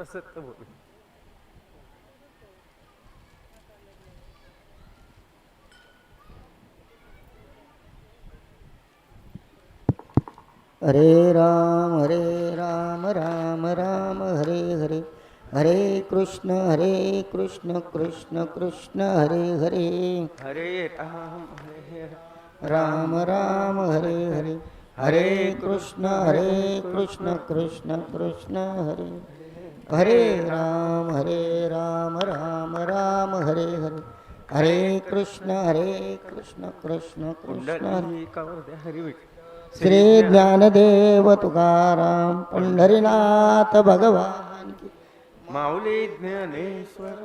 असत तर बोलू. हरे राम राम राम हरे हरे, हरे कृष्ण कृष्ण कृष्ण हरे हरे, हरे हरे राम राम हरे हरे, हरे कृष्ण कृष्ण कृष्ण हरे हरे, राम राम राम हरे हरे, हरे कृष्ण कृष्ण कृष्ण कुंडली कावर द्या हरी विठ. श्री ज्ञानदेव तुकाराम पंढरीनाथ भगवान की, माऊली ज्ञानेश्वर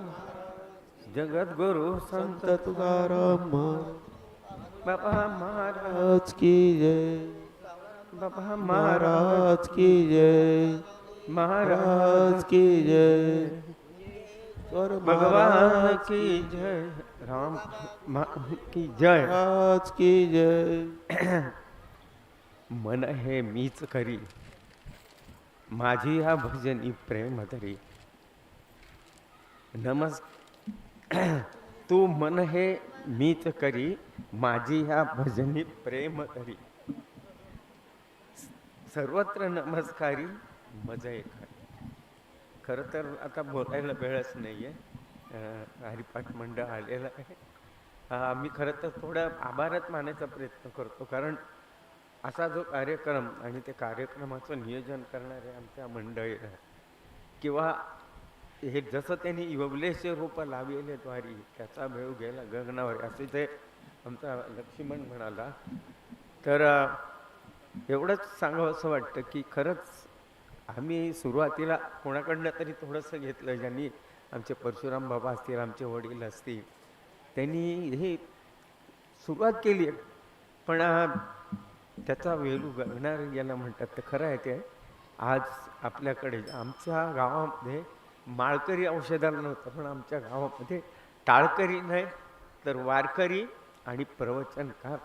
जगद्गुरु संत तुकाराम बाबा महाराज महाराज की जय, बाबा महाराज की जय, महाराज की जय, स्वर भगवान महाराज की जय, राम की जय. महाराज की जय. मन हे मीच करी, माझी हा भजनी प्रेम धरी. नमस् तू मन हे मीच करी, माझी ह्या भजनी प्रेम धरी. सर्वत्र नमस्कारी मज एखादी. खरं तर आता बोलायला वेळच नाही आहे. हरिपाठ मंडळ आलेलं आहे. मी खरं तर थोडं आभारच मानायचा प्रयत्न करतो, कारण असा जो कार्यक्रम आणि ते कार्यक्रमाचं नियोजन करणारे आमच्या मंडळीला, किंवा हे जसं त्यांनी योगलेचे रूप लावलेले द्वारी त्याचा भेव गेला गगनावर, असे ते आमचा लक्ष्मण म्हणाला. तर एवढंच सांगावं असं वाटतं की खरंच आम्ही सुरुवातीला कोणाकडनं तरी थोडंसं घेतलं. ज्यांनी आमचे परशुराम बाबा असतील, आमचे वडील असतील, त्यांनी हे सुरुवात केली आहे. पण त्याचा वेलू गगणार याला म्हणतात. तर खरं आहे ते. आज आपल्याकडे आमच्या गावामध्ये माळकरी औषधाला नव्हतं, पण आमच्या गावामध्ये टाळकरी नाही तर वारकरी आणि प्रवचनकार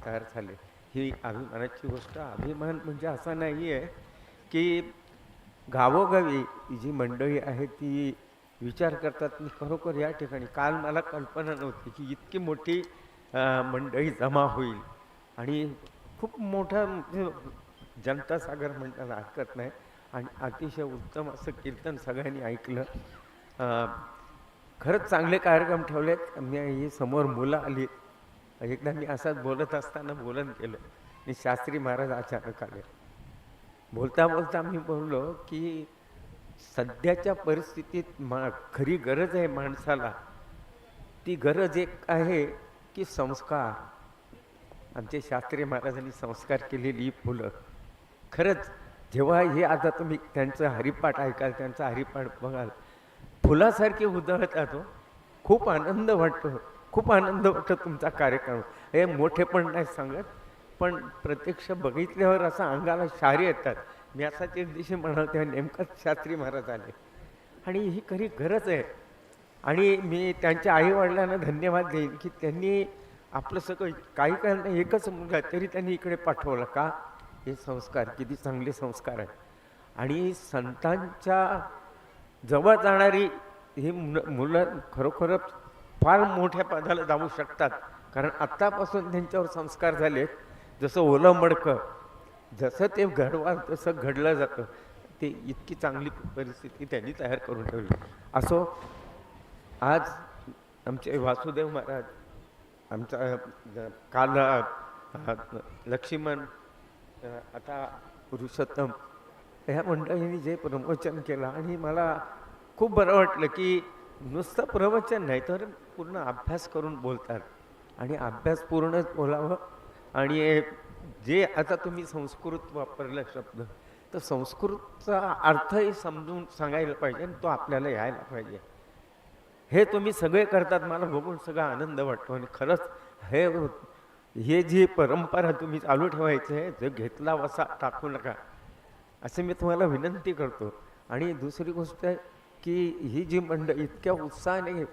तयार झाले. ही अभिमानाची गोष्ट. अभिमान म्हणजे असा नाही आहे की गावोगावी जी मंडळी आहे ती विचार करतात मी खरोखर या ठिकाणी, काल मला कल्पना नव्हती की इतकी मोठी मंडळी जमा होईल आणि खूप मोठा जनता सागर म्हणताना हरकत नाही. आणि अतिशय उत्तम असं कीर्तन सगळ्यांनी ऐकलं. खरंच चांगले कार्यक्रम ठेवलेत. मी ही समोर मुलं आली. एकदा मी असाच बोलत असताना बोलन केलं आणि शास्त्री महाराज अचानक आले. बोलता बोलता मी बोललो की सध्याच्या परिस्थितीत खरी गरज आहे माणसाला, ती गरज एक आहे की संस्कार. आमचे शास्त्री महाराजांनी संस्कार केलेली फुलं. खरंच जेव्हा हे आता तुम्ही त्यांचं हरिपाठ ऐकाल, त्यांचा हरिपाठ बघाल, फुलासारखे उधळतात. खूप आनंद वाटतो, खूप आनंद वाटतो तुमचा कार्यक्रम. हे मोठे पण नाही सांगत, पण प्रत्यक्ष बघितल्यावर असं अंगाला शारी येतात. मी असाच एक दिवशी म्हणाल तेव्हा नेमकंच शास्त्री महाराज आले. आणि ही खरी गरज आहे. आणि मी त्यांच्या आईवडिलांना धन्यवाद देईन की त्यांनी आपलं सगळं, काही काळ एकच मुलगा तरी त्यांनी इकडे पाठवलं. का? हे संस्कार किती चांगले संस्कार आहेत. आणि संतांच्या जवळ जाणारी ही मुलं खरोखरच फार मोठ्या पदाला जाऊ शकतात. कारण आत्तापासून त्यांच्यावर संस्कार झालेत. जसं ओलं मडकं जसं ते घडवा तसं घडलं जातं. ते इतकी चांगली परिस्थिती त्यांनी तयार करून ठेवली. असो, आज आमचे वासुदेव महाराज, आमचा काल लक्ष्मण, आता पुरुषोत्तम, ह्या मंडळींनी जे प्रवचन केलं आणि मला खूप बरं वाटलं की नुसतं प्रवचन नाही तर पूर्ण अभ्यास करून बोलतात. आणि अभ्यास पूर्णच बोलावं. आणि जे आता तुम्ही संस्कृत वापरला शब्द, तर संस्कृतचा अर्थही समजून सांगायला पाहिजे आणि तो आपल्याला यायला पाहिजे. हे तुम्ही सगळे करतात, मला बघून सगळा आनंद वाटतो. आणि खरंच हे जी परंपरा तुम्ही चालू ठेवायची आहे, जे घेतला वसा टाकू नका, असं मी तुम्हाला विनंती करतो. आणि दुसरी गोष्ट आहे की ही जी मंडळ इतक्या उत्साहाने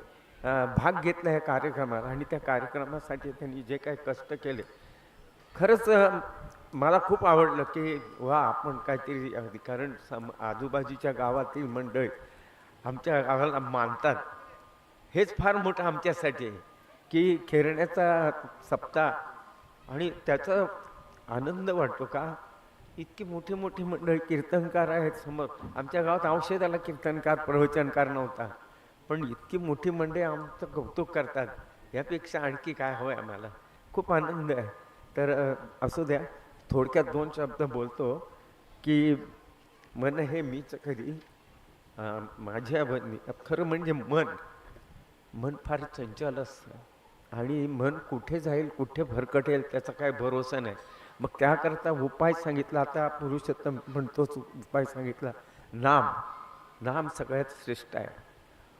भाग घेतला ह्या कार्यक्रमात आणि त्या कार्यक्रमासाठी त्यांनी जे काही कष्ट केले, खरंच मला खूप आवडलं की वा आपण काहीतरी अगदी कारण आजूबाजूच्या गावातील मंडळी आमच्या गावाला मानतात. हेच फार मोठं आमच्यासाठी आहे की खेळण्याचा सप्ताह आणि त्याचा आनंद वाटतो का इतकी मोठी मोठी मंडळी कीर्तनकार आहेत समोर. आमच्या गावात औषधाला कीर्तनकार प्रवचनकार नव्हता, पण इतकी मोठी मंडळी आमचं कौतुक करतात. यापेक्षा आणखी काय हवं आहे आम्हाला. खूप आनंद आहे. तर असू द्या, थोडक्यात 2 शब्द बोलतो की मन हे मीच कधी माझ्या बनी. खरं म्हणजे मन फार चंचल असतं आणि मन कुठे जाईल कुठे भरकटेल त्याचा काय भरोसा नाही. मग त्याकरता उपाय सांगितला. आता पुरुषोत्तम म्हणतोच उपाय सांगितला, नाम सगळ्यात श्रेष्ठ आहे.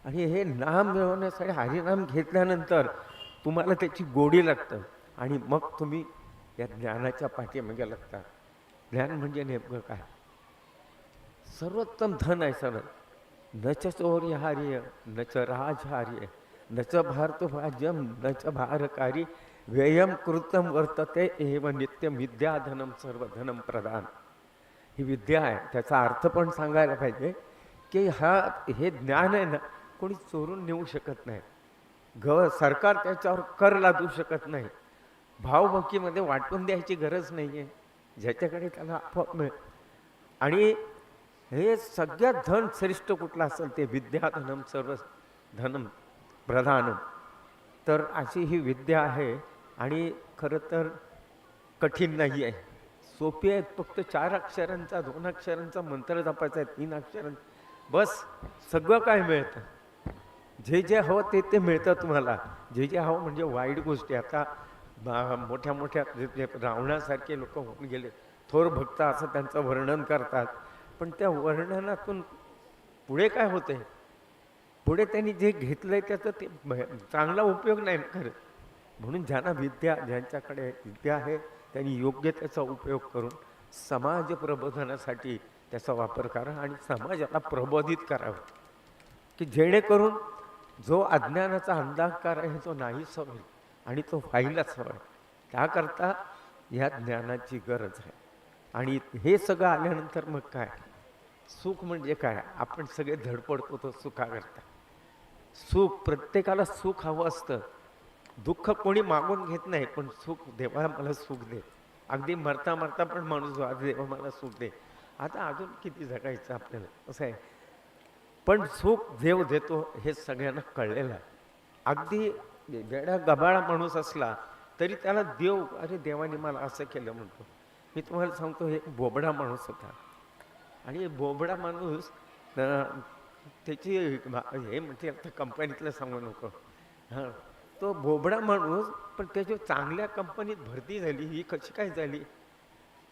आणि हे नाम मिळवण्यासाठी हरिनाम घेतल्यानंतर तुम्हाला त्याची गोडी लागतं आणि मग तुम्ही या ज्ञानाच्या पाठीमागे लागता. ज्ञान म्हणजे नेमकं काय? सर्वोत्तम धन आहे सर. न च चौर्यहार्य न च राजहार्य न च भारतभाज्यम न च भारकारी व्ययम कृतम वर्तते एव नित्यम विद्याधनम सर्वधनम प्रदान. ही विद्या आहे. त्याचा अर्थ पण सांगायला पाहिजे की हे ज्ञान आहे ना, कोणी चोरून नेऊ शकत नाही. सरकार त्याच्यावर कर लादू शकत नाही. भावभक्तीमध्ये वाटून द्यायची गरज नाही आहे. ज्याच्याकडे त्याला आपोआप मिळेल. आणि हे सगळ्यात धन श्रेष्ठ कुठलं असेल ते विद्याधनम सर्व धनम प्रधानम. तर अशी ही विद्या आहे आणि खरं तर कठीण नाही आहे, सोपी आहे. फक्त 4 अक्षरांचा 2 अक्षरांचा मंत्र जपायचा आहे, 3 अक्षरांचा, बस सगळं काय मिळतं. जे हवं ते मिळतं तुम्हाला. जे हवं म्हणजे वाईट गोष्टी. आता मोठ्या मोठ्या रावणासारखे लोक होऊन गेले, थोर भक्त असं त्यांचं वर्णन करतात. पण त्या वर्णनातून पुढे काय होते? पुढे त्यांनी जे घेतलंय त्याचा ते चांगला उपयोग नाही करत. म्हणून ज्यांच्याकडे विद्या आहे त्यांनी योग्य त्याचा उपयोग करून समाज प्रबोधनासाठी त्याचा वापर करा आणि समाजाला प्रबोधित करावं की जेणेकरून जो अज्ञानाचा अंधकार आहे तो नाहीच होईल आणि तो व्हायलाच हवा. त्याकरता या ज्ञानाची गरज आहे. आणि हे सगळं आल्यानंतर मग काय? सुख म्हणजे काय? आपण सगळे धडपडतो तो सुखाकरता. सुख, प्रत्येकाला सुख हवं असतं. दुःख कोणी मागून घेत नाही, पण सुख, देवा मला सुख दे. अगदी मरता मरता पण माणूस आज देवा मला सुख दे. आता अजून किती जगायचं आपल्याला, असं आहे. पण सुख देव देतो हे सगळ्यांना कळलेलं आहे. अगदी वेड्या गबाळा माणूस असला तरी त्याला देव, अरे देवाने मला असं केलं म्हणतो. मी तुम्हाला सांगतो, हे बोबडा माणूस होता आणि बोबडा माणूस त्याची हे म्हणते आता कंपनीतलं सांगू नको. हां, तो बोबडा माणूस, पण त्याची चांगल्या कंपनीत भरती झाली. ही कशी काय झाली?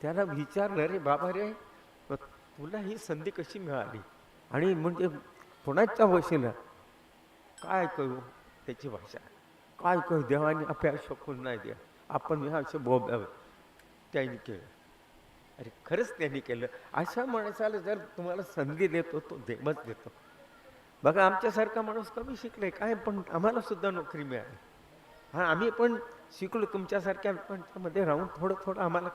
त्याला विचारलं, रे बाबा रे, तुला ही संधी कशी मिळाली? आणि म्हणजे कोणाच्या वशीला? काय करू? त्याची भाषा काय करू? देवाने आपल्याला शकून नाही द्या, आपण ह्या असे बोबड्यावर. त्यांनी केलं. अरे खरंच त्यांनी केलं. अशा माणसाला जर तुम्हाला संधी देतो तो देवच देतो. बघा, आमच्यासारखा माणूस कमी शिकले काय, पण आम्हाला सुद्धा नोकरी मिळाली. हां, आम्ही पण शिकलो. तुमच्यासारख्या लोकांच्यामध्ये राहून थोडं थोडं आम्हाला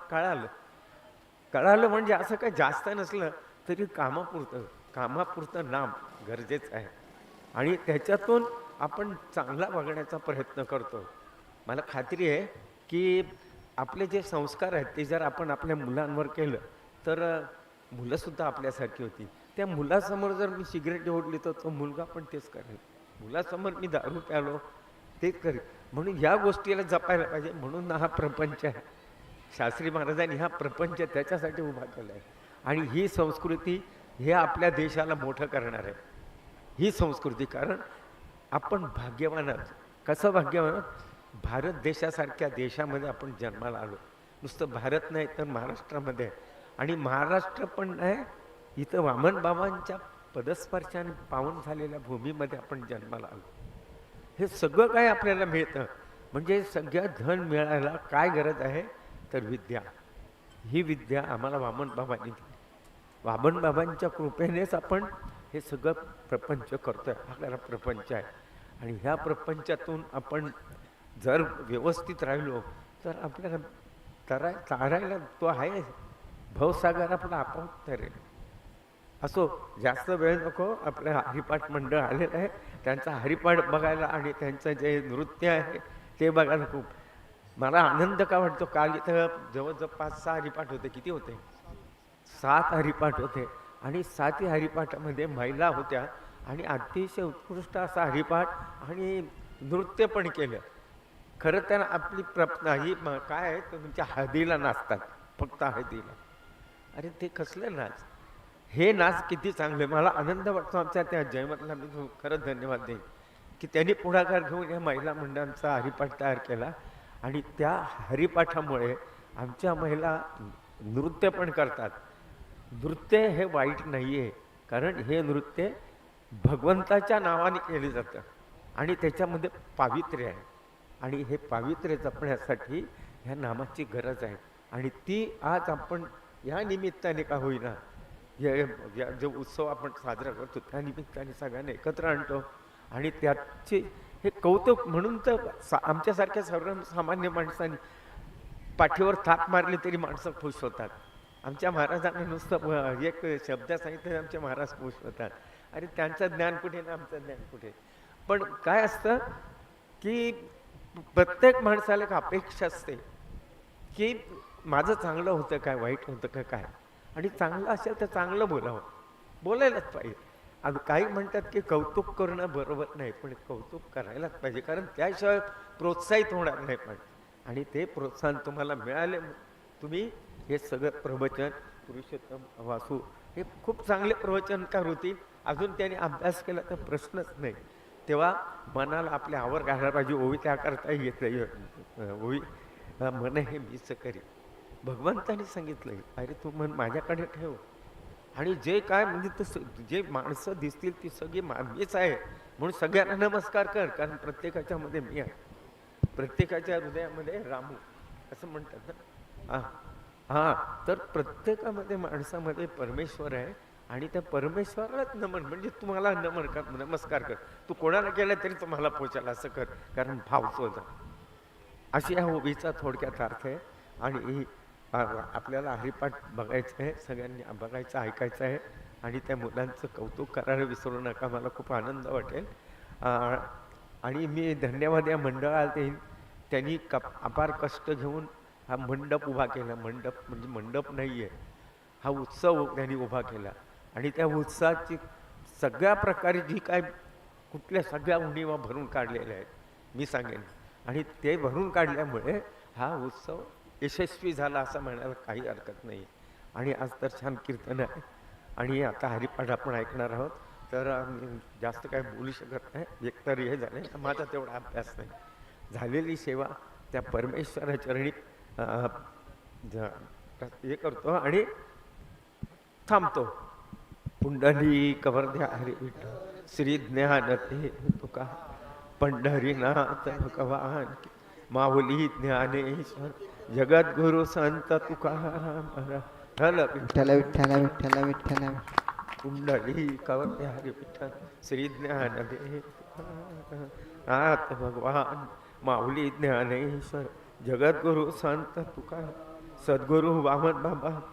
कळालं म्हणजे असं काही जास्त नसलं तरी कामापुरतं नाम गरजेचं आहे. आणि त्याच्यातून आपण चांगला वागण्याचा प्रयत्न करतो. मला खात्री आहे की आपले जे संस्कार आहेत ते जर आपण आपल्या मुलांवर केलं तर मुलंसुद्धा आपल्यासारखी होती. त्या मुलासमोर जर मी सिगरेट ओढली तर तो मुलगा पण तेच करेल. मुलासमोर मी दारू प्यालो तेच करेल. म्हणून ह्या गोष्टीला जपायला पाहिजे. म्हणून हा प्रपंच आहे. शास्त्री महाराजांनी हा प्रपंच त्याच्यासाठी उभा केला आहे. आणि ही संस्कृती हे आपल्या देशाला मोठं करणार आहे. ही संस्कृती, कारण आपण भाग्यवान आहोत. कसं भाग्यवान आहोत? भारत देशासारख्या देशामध्ये आपण जन्माला आलो. नुसतं भारत नाही तर महाराष्ट्रामध्ये. आणि महाराष्ट्र पण नाही, इथं वामन बाबांच्या पदस्पर्शाने पावन झालेल्या भूमीमध्ये आपण जन्माला आलो. हे सगळं काय आपल्याला मिळतं. म्हणजे सगळ्या धन मिळायला काय गरज आहे तर विद्या. ही विद्या आम्हाला वामन बाबांनी दिली. वामन बाबांच्या कृपेनेच आपण हे सगळं प्रपंच करतोय. आपल्याला प्रपंच आहे. आणि ह्या प्रपंचातून आपण जर व्यवस्थित राहिलो तर आपल्याला तारायला तो आहे, भवसागर आपला आपोआप तरेल. असो, जास्त वेळ नको. आपलं हरिपाठ मंडळ आलेलं आहे, त्यांचा हरिपाठ बघायला आणि त्यांचं जे नृत्य आहे ते बघायला खूप मला आनंद का वाटतो. काल इथं जवळजवळ 5-6 हरिपाठ होते. किती होते? 7 हरिपाठ होते आणि 7ही हरिपाठामध्ये महिला होत्या आणि अतिशय उत्कृष्ट असा हरिपाठ आणि नृत्य पण केलं. खरं तर आपली ही काय आहे, तर तुमच्या हळदीला नाचतात, फक्त हळदीला. अरे ते कसलं नाच, हे नाच किती चांगले. मला आनंद वाटतो आमच्या त्या जयमतला. मी खरंच धन्यवाद देईन की त्यांनी पुढाकार घेऊन या महिला मंडळांचा हरिपाठ तयार केला आणि त्या हरिपाठामुळे आमच्या महिला नृत्य पण करतात. नृत्य हे वाईट नाही आहे, कारण हे नृत्य भगवंताच्या नावाने केले जातं आणि त्याच्यामध्ये पावित्र्य आहे आणि हे पावित्र्य जपण्यासाठी ह्या नामाची गरज आहे. आणि ती आज आपण या निमित्ताने का होईना, जो उत्सव आपण साजरा करतो त्या निमित्ताने सगळ्यांना एकत्र आणतो आणि त्याचे हे कौतुक म्हणून तर आमच्यासारख्या सर्वसामान्य माणसांनी पाठीवर थाप मारली तरी माणसं खुश होतात. आमच्या महाराजांना नुसतं एक शब्द सांगितलं आमचे महाराज खुश होतात. अरे त्यांचं ज्ञान कुठे ना आमचं ज्ञान कुठे. पण काय असतं की प्रत्येक माणसाला एक अपेक्षा असते की माझं चांगलं होतं काय, वाईट होतं का काय, आणि चांगलं असेल तर चांगलं बोलावं, बोलायलाच पाहिजे. आता काही म्हणतात की कौतुक करणं बरोबर नाही, पण कौतुक करायलाच पाहिजे, कारण त्याशिवाय प्रोत्साहित होणार नाही. पण आणि ते प्रोत्साहन तुम्हाला मिळाले. तुम्ही हे सगळं प्रवचन, पुरुषोत्तम वासू हे खूप चांगले प्रवचनकार होतील. अजून त्यांनी अभ्यास केला तर प्रश्नच नाही. तेव्हा मनाला आपल्या आवर घालायला पाहिजे. ओवी त्या करता येतं. ओवी मन हे मीच करी. भगवंताने सांगितलं, अरे तू मन माझ्याकडे ठेव आणि जे काय म्हणजे तसं जे माणसं दिसतील ती सगळी मीच आहे म्हणून सगळ्यांना नमस्कार कर, कारण प्रत्येकाच्या मध्ये मी आहे, प्रत्येकाच्या हृदयामध्ये रामू असं म्हणतात ना. हां, तर प्रत्येकामध्ये माणसामध्ये परमेश्वर आहे आणि त्या परमेश्वरालाच नमन म्हणजे तुम्हाला नमस्कार कर. तू कोणाला केला तरी तुम्हाला पोचायला असं कर, कारण भाव सोजा. अशी ह्या ओवीचा थोडक्यात अर्थ आहे. आणि आपल्याला हरिपाठ बघायचं आहे, सगळ्यांनी बघायचं, ऐकायचं आहे आणि त्या मुलांचं कौतुक करायला विसरू नका. मला खूप आनंद वाटेल. आणि मी धन्यवाद या मंडळाला त्यांनी अपार कष्ट घेऊन हा मंडप उभा केला. मंडप म्हणजे मंडप नाही आहे, हा उत्सव त्यांनी उभा केला आणि त्या उत्सवाची सगळ्या प्रकारे जी काय कुठल्या सगळ्या उणीवा भरून काढलेल्या आहेत मी सांगेन, आणि ते भरून काढल्यामुळे हा उत्सव यशस्वी झाला असं म्हणायला काही हरकत नाही. आणि आज तर छान कीर्तन आहे आणि आता हरिपाठ आपण ऐकणार आहोत. तर मी जास्त काय बोलू शकत नाही. एकतर हे झाले, माझा तेवढा अभ्यास नाही. झालेली सेवा त्या परमेश्वराच्या चरणी हे करतो आणि थांबतो. पुंडली कवर्ध्या हरी विठ्ठल श्री ज्ञान ते तुका पंढरीनाथ भगवान माऊली ज्ञानेश्वर जगद्गुरु संत तुकाराम विठ्ठल विठ्ठल विठ्ठल विठ्ठल. पुंडली कवर्ध्या हरी विठ्ठल श्री ज्ञान नाथ भगवान माऊली ज्ञानेश्वर जगद्गुरु संत तुकाराम सद्गुरु वामन बाबा